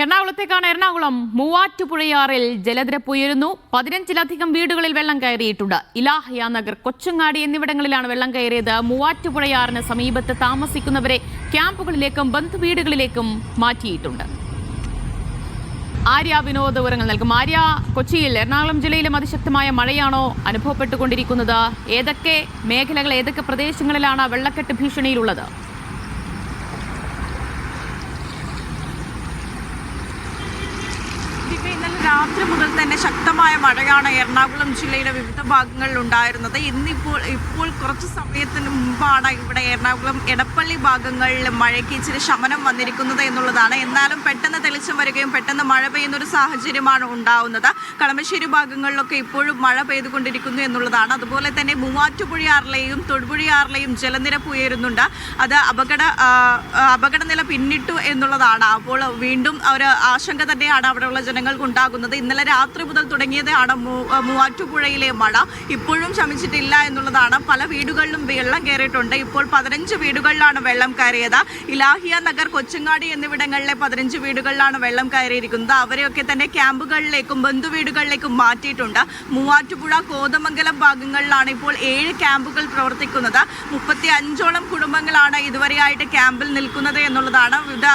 എറണാകുളത്തേക്കാണ്. എറണാകുളം മൂവാറ്റുപുഴയാറിൽ ജലനിരപ്പ് ഉയരുന്നു. 15-ലധികം വീടുകളിൽ വെള്ളം കയറിയിട്ടുണ്ട്. ഇലാഹിയ നഗർ, കൊച്ചങ്ങാടി എന്നിവിടങ്ങളിലാണ് വെള്ളം കയറിയത്. മൂവാറ്റുപുഴയാറിന് സമീപത്ത് താമസിക്കുന്നവരെ ക്യാമ്പുകളിലേക്കും ബന്ധുവീടുകളിലേക്കും മാറ്റിയിട്ടുണ്ട്. ആര്യ വിനോദ് വിവരങ്ങൾ നൽകും. ആര്യ, കൊച്ചിയിൽ എറണാകുളം ജില്ലയിലും അതിശക്തമായ മഴയാണോ അനുഭവപ്പെട്ടുകൊണ്ടിരിക്കുന്നത്? ഏതൊക്കെ മേഖലകൾ, ഏതൊക്കെ പ്രദേശങ്ങളിലാണ് വെള്ളക്കെട്ട് ഭീഷണിയിലുള്ളത്? ഇന്നലെ രാത്രി മുതൽ തന്നെ ശക്തമായ മഴയാണ് എറണാകുളം ജില്ലയുടെ വിവിധ ഭാഗങ്ങളിൽ ഉണ്ടായിരുന്നത്. ഇപ്പോൾ കുറച്ച് സമയത്തിന് മുമ്പാണ് ഇവിടെ എറണാകുളം എടപ്പള്ളി ഭാഗങ്ങളിൽ മഴയ്ക്ക് ഇച്ചിരി ശമനം വന്നിരിക്കുന്നത് എന്നുള്ളതാണ്. എന്നാലും പെട്ടെന്ന് തെളിച്ചം വരികയും പെട്ടെന്ന് മഴ പെയ്യുന്ന ഒരു സാഹചര്യമാണ് ഉണ്ടാവുന്നത്. കളമശ്ശേരി ഭാഗങ്ങളിലൊക്കെ ഇപ്പോഴും മഴ പെയ്തുകൊണ്ടിരിക്കുന്നു എന്നുള്ളതാണ്. അതുപോലെ തന്നെ മൂവാറ്റുപുഴയാറിലെയും തൊടുപുഴയാറിലെയും ജലനിരപ്പ് ഉയരുന്നുണ്ട്. അത് അപകടനില പിന്നിട്ടു എന്നുള്ളതാണ്. അപ്പോൾ വീണ്ടും ഒരു ആശങ്ക തന്നെയാണ് അവിടെയുള്ള ജനങ്ങൾക്ക് ഉണ്ടാകുന്നത്. ഇന്നലെ രാത്രി മുതൽ തുടങ്ങിയതാണ് മൂവാറ്റുപുഴയിലെ മഴ. ഇപ്പോഴും ശമിച്ചിട്ടില്ല എന്നുള്ളതാണ്. പല വീടുകളിലും വെള്ളം കയറിയിട്ടുണ്ട്. ഇപ്പോൾ 15 വീടുകളിലാണ് വെള്ളം കയറിയത്. ഇലാഹിയ നഗർ, കൊച്ചങ്ങാടി എന്നിവിടങ്ങളിലെ 15 വീടുകളിലാണ് വെള്ളം കയറിയിരിക്കുന്നത്. അവരെയൊക്കെ തന്നെ ക്യാമ്പുകളിലേക്കും ബന്ധുവീടുകളിലേക്കും മാറ്റിയിട്ടുണ്ട്. മൂവാറ്റുപുഴ, കോതമംഗലം ഭാഗങ്ങളിലാണ് ഇപ്പോൾ 7 ക്യാമ്പുകൾ പ്രവർത്തിക്കുന്നത്. 35ഓളം കുടുംബങ്ങളാണ് ഇതുവരെയായിട്ട് ക്യാമ്പിൽ നിൽക്കുന്നത് എന്നുള്ളതാണ്. വിവിധ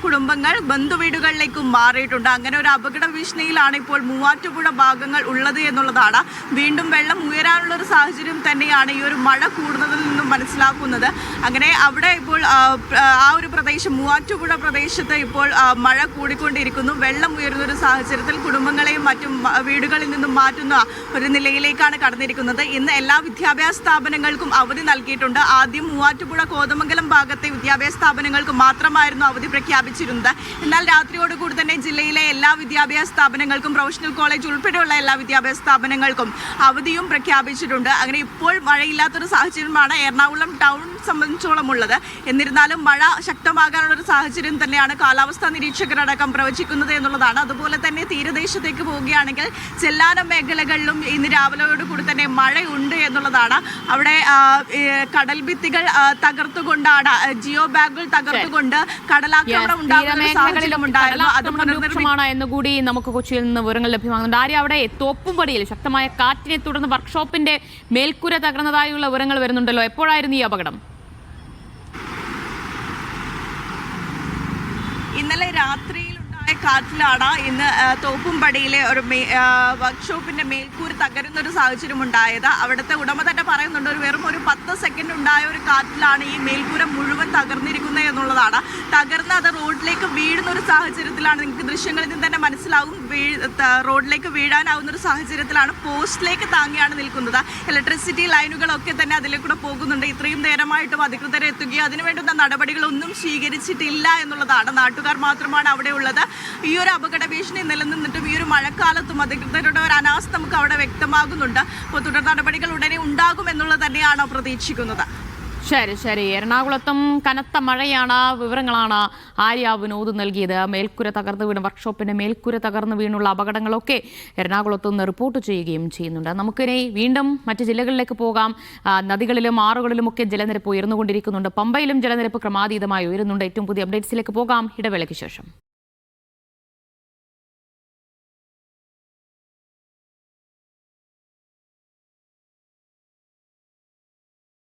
കുടുംബങ്ങൾ ബന്ധുവീടുകളിലേക്കും മാറിയിട്ടുണ്ട്. അങ്ങനെ ഒരു അപകട ഭീഷണിയിലാണ് ഇപ്പോൾ മൂവാറ്റുപുഴ ഭാഗങ്ങൾ ഉള്ളത് എന്നുള്ളതാണ്. വീണ്ടും വെള്ളം ഉയരാനുള്ള ഒരു സാഹചര്യം തന്നെയാണ് ഈ ഒരു മഴ കൂടുന്നതിൽ നിന്നും മനസ്സിലാക്കുന്നത്. അങ്ങനെ അവിടെ ഇപ്പോൾ ആ ഒരു പ്രദേശം, മൂവാറ്റുപുഴ പ്രദേശത്ത് ഇപ്പോൾ മഴ കൂടിക്കൊണ്ടിരിക്കുന്നു. വെള്ളം ഉയരുന്ന ഒരു സാഹചര്യത്തിൽ കുടുംബങ്ങളെയും മറ്റും വീടുകളിൽ നിന്നും മാറ്റുന്ന ഒരു നിലയിലേക്കാണ് കടന്നിരിക്കുന്നത്. ഇന്ന് എല്ലാ വിദ്യാഭ്യാസ സ്ഥാപനങ്ങൾക്കും അവധി നൽകിയിട്ടുണ്ട്. ആദ്യം മൂവാറ്റുപുഴ, കോതമംഗലം ഭാഗത്തെ വിദ്യാഭ്യാസ സ്ഥാപനങ്ങൾക്ക് മാത്രമായിരുന്നു അവധി പ്രഖ്യാപിച്ചിരുന്നത്. എന്നാൽ രാത്രിയോടുകൂടി തന്നെ ജില്ലയിലെ എല്ലാ വിദ്യാഭ്യാസ സ്ഥാപനങ്ങൾക്കും, പ്രൊഫഷണൽ കോളേജ് ഉൾപ്പെടെയുള്ള എല്ലാ വിദ്യാഭ്യാസ സ്ഥാപനങ്ങൾക്കും അവധിയും പ്രഖ്യാപിച്ചിട്ടുണ്ട്. അങ്ങനെ ഇപ്പോൾ മഴയില്ലാത്തൊരു സാഹചര്യമാണ് എറണാകുളം ടൗൺ സംബന്ധിച്ചോളം ഉള്ളത്. എന്നിരുന്നാലും മഴ ശക്തമാകാനുള്ളൊരു സാഹചര്യം തന്നെയാണ് കാലാവസ്ഥാ നിരീക്ഷകരടക്കം പ്രവചിക്കുന്നത് എന്നുള്ളതാണ്. അതുപോലെ തന്നെ തീരദേശത്തേക്ക് പോവുകയാണെങ്കിൽ ചെല്ലാനം മേഖലകളിലും ഇന്ന് രാവിലെയോടുകൂടി തന്നെ മഴയുണ്ട് എന്നുള്ളതാണ്. അവിടെ കടൽ ഭിത്തികൾ തകർത്തുകൊണ്ടാണ്, ജിയോ ബാഗുകൾ തകർത്തുകൊണ്ട് കടലാക്രമണം ഉണ്ടാകുന്ന സാഹചര്യം ഉണ്ടായിരുന്നു. അത് രൂക്ഷമാണ് എന്നുകൂടി നമുക്ക് കൊച്ചിയിൽ നിന്ന് വിവരങ്ങൾ ലഭ്യമാകുന്നുണ്ട്. ആര്യ, അവിടെ തോപ്പുംപടിയിൽ ശക്തമായ കാറ്റിനെ തുടർന്ന് വർക്ക്ഷോപ്പിന്റെ മേൽക്കൂര തകർന്നതായുള്ള വിവരങ്ങൾ വരുന്നുണ്ടല്ലോ. എപ്പോഴായിരുന്നു ഈ അപകടം? ഇന്നലെ രാത്രിയിലുണ്ടായ കാറ്റിലാണ് ഇന്ന് തോപ്പുംപടിയിലെ ഒരു വർക്ക്ഷോപ്പിന്റെ മേൽക്കൂര തകരുന്ന ഒരു സാഹചര്യം ഉണ്ടായത്. അവിടുത്തെ ഉടമ തന്നെ പറയുന്നുണ്ട്, വെറും ഒരു 10 സെക്കൻഡ് ഉണ്ടായ ഒരു കാറ്റിലാണ് ഈ മേൽക്കൂര മുഴുവൻ തകർന്നിരിക്കുന്നത് എന്നുള്ളതാണ്. തകർന്ന് അത് റോഡിലേക്ക് വീഴുന്ന ഒരു സാഹചര്യത്തിലാണ്. നിങ്ങൾക്ക് ദൃശ്യങ്ങളിൽ നിന്ന് തന്നെ മനസ്സിലാവും, റോഡിലേക്ക് വീഴാനാവുന്ന ഒരു സാഹചര്യത്തിലാണ്. പോസ്റ്റിലേക്ക് താങ്ങിയാണ് നിൽക്കുന്നത്. ഇലക്ട്രിസിറ്റി ലൈനുകളൊക്കെ തന്നെ അതിലേക്കൂടെ പോകുന്നുണ്ട്. ഇത്രയും നേരമായിട്ടും അധികൃതർ എത്തുകയോ അതിനുവേണ്ടുന്ന നടപടികളൊന്നും സ്വീകരിച്ചിട്ടില്ല എന്നുള്ളതാണ്. നാട്ടുകാർ മാത്രമാണ് അവിടെ ഉള്ളത്. ഈ ഒരു അപകട ഭീഷണി നിലനിന്നിട്ടും ഈ ഒരു മഴക്കാലത്തും അധികൃതരുടെ ഒരു അനാസ്ഥ നമുക്ക് അവിടെ വ്യക്തമാകുന്നുണ്ട്. അപ്പോൾ തുടർ നടപടികൾ ഉടനെ ഉണ്ടാകുമെന്നുള്ളത് തന്നെയാണ് പ്രതീക്ഷിക്കുന്നത്. ശരി. എറണാകുളത്തും കനത്ത മഴയാണ്. വിവരങ്ങളാണ് ആര്യ വിനോദ് നൽകിയത്. മേൽക്കൂര തകർന്നു വീണ്, വർക്ക്ഷോപ്പിന്റെ മേൽക്കൂര തകർന്നു വീണുള്ള അപകടങ്ങളൊക്കെ എറണാകുളത്ത് നിന്ന് റിപ്പോർട്ട് ചെയ്യുകയും ചെയ്യുന്നുണ്ട്. നമുക്കിനി വീണ്ടും മറ്റ് ജില്ലകളിലേക്ക് പോകാം. നദികളിലും ആറുകളിലുമൊക്കെ ജലനിരപ്പ് ഉയർന്നുകൊണ്ടിരിക്കുന്നുണ്ട്. പമ്പയിലും ജലനിരപ്പ് ക്രമാതീതമായി ഉയരുന്നുണ്ട്. ഏറ്റവും പുതിയ അപ്ഡേറ്റ്സിലേക്ക് പോകാം ഇടവേളയ്ക്ക് ശേഷം.